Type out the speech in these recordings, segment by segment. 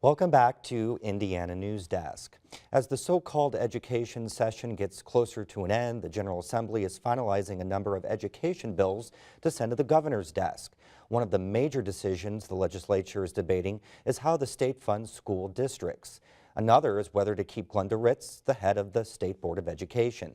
Welcome back to Indiana News Desk. As the so-called education session gets closer to an end, the General Assembly is finalizing a number of education bills to send to the governor's desk. One of the major decisions the legislature is debating is how the state funds school districts. Another is whether to keep Glenda Ritz the head of the State Board of Education.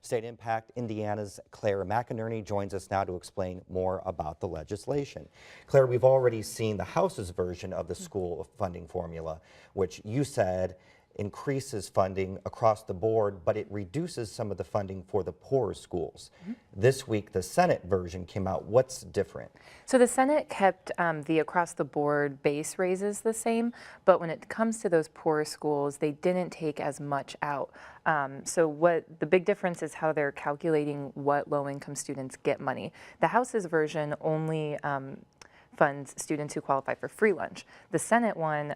StateImpact Indiana's Claire McInerney joins us now to explain more about the legislation. Claire, we've already seen the House's version of the school funding formula, which you said increases funding across the board, but it reduces some of the funding for the poorer schools. This week, the Senate version came out. What's different? So the Senate kept the across-the-board base raises the same, but when it comes to those poorer schools, they didn't take as much out. So what the big difference is how they're calculating what low-income students get money. The House's version only funds students who qualify for free lunch. The Senate one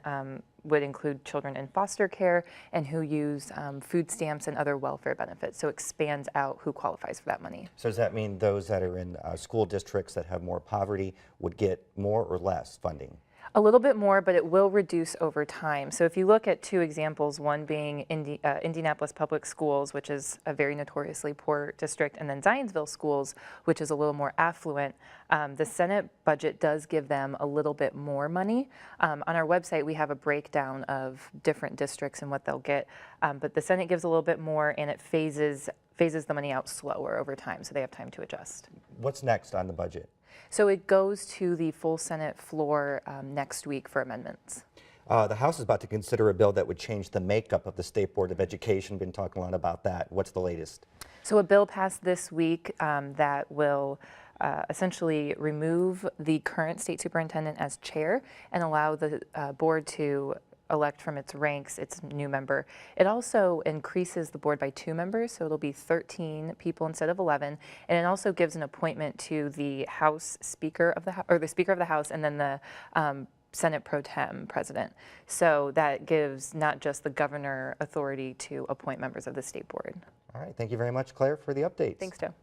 would include children in foster care and who use food stamps and other welfare benefits, so expands out who qualifies for that money. So does that mean those that are in school districts that have more poverty would get more or less funding? A little bit more, but it will reduce over time. So if you look at two examples, one being Indianapolis Public Schools, which is a very notoriously poor district, and then Zionsville Schools, which is a little more affluent, the Senate budget does give them a little bit more money. On our website, we have a breakdown of different districts and what they'll get, but the Senate gives a little bit more, and it phases the money out slower over time, so they have time to adjust. What's next on the budget? So it goes to the full Senate floor next week for amendments. The House is about to consider a bill that would change the makeup of the State Board of Education. Been talking a lot about that. What's the latest? So a bill passed this week that will essentially remove the current state superintendent as chair and allow the board to elect from its ranks its new member. It also increases the board by 2 members, so it'll be 13 people instead of 11, and it also gives an appointment to the House Speaker of the House, or the Speaker of the House, and then the Senate Pro Tem President. So that gives not just the governor authority to appoint members of the state board. All right, thank you very much, Claire, for the updates. Thanks, Joe.